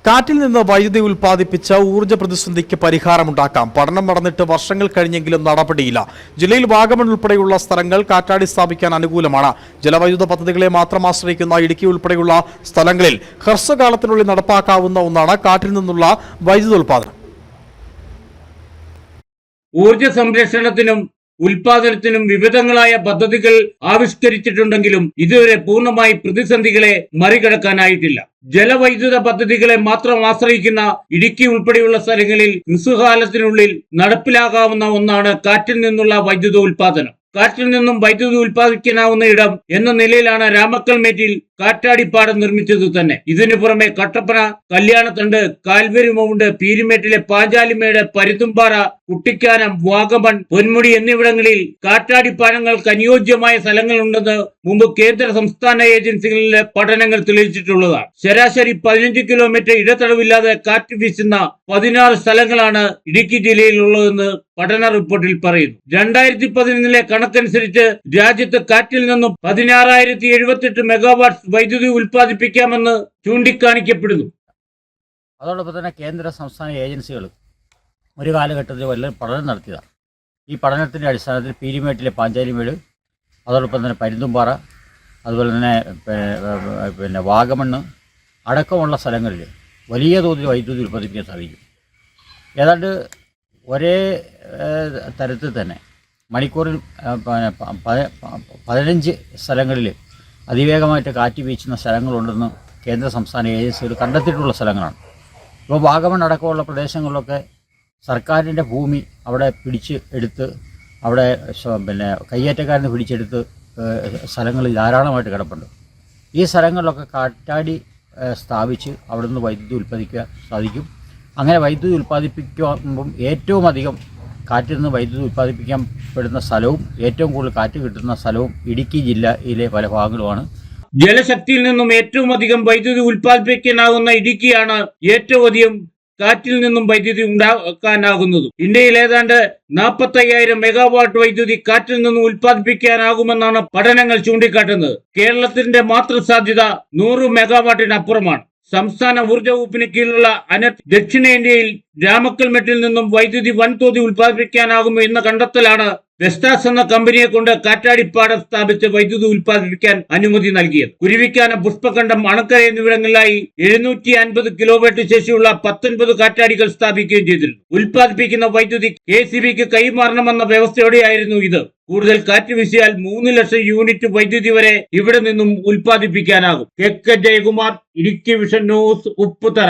കാറ്റിൽ നിന്ന് വൈദ്യുതി ഉൽപ്പാദിപ്പിച്ച ഊർജ്ജ പ്രതിസന്ധിക്ക് പരിഹാരമുണ്ടാക്കാം. പഠനം നടന്നിട്ട് വർഷങ്ങൾ കഴിഞ്ഞെങ്കിലും നടപടിയില്ല. ജില്ലയിൽ വാഗമൺ ഉൾപ്പെടെയുള്ള സ്ഥലങ്ങൾ കാറ്റാടി സ്ഥാപിക്കാൻ അനുകൂലമാണ്. ജലവൈദ്യുത പദ്ധതികളെ മാത്രം ആശ്രയിക്കുന്ന ഇടുക്കി ഉൾപ്പെടെയുള്ള സ്ഥലങ്ങളിൽ ഹ്രസ്വകാലത്തിനുള്ളിൽ നടപ്പാക്കാവുന്ന ഒന്നാണ് കാറ്റിൽ നിന്നുള്ള വൈദ്യുത ഉൽപ്പാദനം. ഊർജ്ജ സംരക്ഷണത്തിനും ഉൽപാദനത്തിനും വിവിധങ്ങളായ പദ്ധതികൾ ആവിഷ്കരിച്ചിട്ടുണ്ടെങ്കിലും ഇതുവരെ പൂർണ്ണമായി പ്രതിസന്ധികളെ മറികടക്കാനായിട്ടില്ല. ജലവൈദ്യുത പദ്ധതികളെ മാത്രം ആശ്രയിക്കുന്ന ഇടുക്കി ഉൾപ്പെടെയുള്ള സ്ഥലങ്ങളിൽ ഹ്രസ്വകാലത്തിനുള്ളിൽ നടപ്പിലാകാവുന്ന ഒന്നാണ് കാറ്റിൽ നിന്നുള്ള വൈദ്യുത ഉൽപാദനം. കാറ്റിൽ നിന്നും വൈദ്യുതി ഉൽപ്പാദിക്കാനാവുന്ന ഇടം എന്ന നിലയിലാണ് രാമക്കൽമേറ്റിൽ കാറ്റാടിപ്പാടം നിർമ്മിച്ചത് തന്നെ. ഇതിനു പുറമെ കട്ടപ്പന, കല്യാണത്തണ്ട്, കാൽവരിമൗണ്ട്, പീരുമേട്ടിലെ പാഞ്ചാലിമേട്, പരുത്തുംപാറ, കുട്ടിക്കാനം, വാഗമൺ, പൊന്മുടി എന്നിവിടങ്ങളിൽ കാറ്റാടിപ്പാടങ്ങൾക്ക് അനുയോജ്യമായ സ്ഥലങ്ങളുണ്ടെന്ന് മുമ്പ് കേന്ദ്ര സംസ്ഥാന ഏജൻസികളിലെ പഠനങ്ങൾ തെളിയിച്ചിട്ടുള്ളതാണ്. ശരാശരി 15 കിലോമീറ്റർ ഇടതടവില്ലാതെ കാറ്റ് വീശുന്ന 16 സ്ഥലങ്ങളാണ് ഇടുക്കി ജില്ലയിലുള്ളതെന്ന് പഠന റിപ്പോർട്ടിൽ പറയുന്നു. 2011 കണക്കനുസരിച്ച് രാജ്യത്ത് കാറ്റിൽ നിന്നും 16,078 മെഗാവാട്ട് വൈദ്യുതി ഉൽപ്പാദിപ്പിക്കാമെന്ന് ചൂണ്ടിക്കാണിക്കപ്പെടുന്നു. അതോടൊപ്പം തന്നെ കേന്ദ്ര സംസ്ഥാന ഏജൻസികൾ ഒരു കാലഘട്ടത്തിൽ വലിയ പഠനം നടത്തിയതാണ്. ഈ പഠനത്തിൻ്റെ അടിസ്ഥാനത്തിൽ പീരുമേട്ടിലെ പാഞ്ചാലിമേട്, അതോടൊപ്പം തന്നെ പരുന്തുംപാറ, അതുപോലെ തന്നെ പിന്നെ വാഗമണ്ണ് അടക്കമുള്ള സ്ഥലങ്ങളിൽ വലിയ തോതിൽ വൈദ്യുതി ഉൽപ്പാദിപ്പിക്കാൻ സാധിക്കും. ഏതാണ്ട് ഒരേ തരത്തിൽ തന്നെ മണിക്കൂറിൽ 15 സ്ഥലങ്ങളിൽ അതിവേഗമായിട്ട് കാറ്റ് വീശുന്ന സ്ഥലങ്ങളുണ്ടെന്ന് കേന്ദ്ര സംസ്ഥാന ഏജൻസികൾ കണ്ടെത്തിയിട്ടുള്ള സ്ഥലങ്ങളാണ്. ഇപ്പോൾ വാഗമൺ അടക്കമുള്ള പ്രദേശങ്ങളിലൊക്കെ സർക്കാരിൻ്റെ ഭൂമി അവിടെ എടുത്ത് അവിടെ കയ്യേറ്റക്കാരന് പിടിച്ചെടുത്ത് സ്ഥലങ്ങളിൽ ധാരാളമായിട്ട് കിടപ്പുണ്ട്. ഈ സ്ഥലങ്ങളിലൊക്കെ കാറ്റാടി സ്ഥാപിച്ച് അവിടെ നിന്ന് വൈദ്യുതി ഉൽപ്പാദിപ്പിക്കാൻ സാധിക്കും. അങ്ങനെ വൈദ്യുതി ഉൽപ്പാദിപ്പിക്കുമ്പം ഏറ്റവും അധികം കാറ്റിൽ നിന്ന് വൈദ്യുതി ഉൽപ്പാദിപ്പിക്കാൻ പെടുന്ന സ്ഥലവും ഏറ്റവും കൂടുതൽ കാറ്റ് കിട്ടുന്ന സ്ഥലവും ഇടുക്കി ജില്ലയിലെ പല ഭാഗങ്ങളുമാണ്. ജലശക്തിയിൽ നിന്നും ഏറ്റവും അധികം വൈദ്യുതി ഉൽപ്പാദിപ്പിക്കാനാകുന്ന ഇടുക്കിയാണ് ഏറ്റവും അധികം കാറ്റിൽ നിന്നും വൈദ്യുതി ഉണ്ടാക്കാനാകുന്നതും. ഇന്ത്യയിൽ ഏതാണ്ട് 45,000 മെഗാവാട്ട് വൈദ്യുതി കാറ്റിൽ നിന്നും ഉൽപ്പാദിപ്പിക്കാനാകുമെന്നാണ് പഠനങ്ങൾ ചൂണ്ടിക്കാട്ടുന്നത്. കേരളത്തിന്റെ മാത്രം സാധ്യത 100 മെഗാവാട്ടിനപ്പുറമാണ്. സംസ്ഥാന ഊർജ്ജ വകുപ്പിന് കീഴിലുള്ള അനർട്ട് ദക്ഷിണേന്ത്യയിൽ രാമക്കൽമേട്ടിൽ നിന്നും വൈദ്യുതി വൻതോതിൽ ഉൽപ്പാദിപ്പിക്കാനാകുമോ എന്ന കണ്ടെത്തലാണ് വെസ്റ്റാസ് എന്ന കമ്പനിയെ കൊണ്ട് കാറ്റാടിപ്പാടം സ്ഥാപിച്ച് വൈദ്യുതി ഉൽപ്പാദിപ്പിക്കാൻ അനുമതി നൽകിയത്. കുരുവിക്കാനം, പുഷ്പഖണ്ഡം, അണക്കര എന്നിവിടങ്ങളിലായി 750 കിലോവാട്ട് ശേഷിയുള്ള 19 കാറ്റാടികൾ സ്ഥാപിക്കുകയും ചെയ്തിരുന്നു. ഉൽപ്പാദിപ്പിക്കുന്ന വൈദ്യുതി KCBക്ക് കൈമാറണമെന്ന വ്യവസ്ഥയോടെയായിരുന്നു ഇത്. കൂടുതൽ കാറ്റ് വീശിയാൽ 3 ലക്ഷം യൂണിറ്റ് വൈദ്യുതി വരെ ഇവിടെ നിന്നും ഉൽപ്പാദിപ്പിക്കാനാകും. KK Jayakumar, Idukki vision news, Upputhara.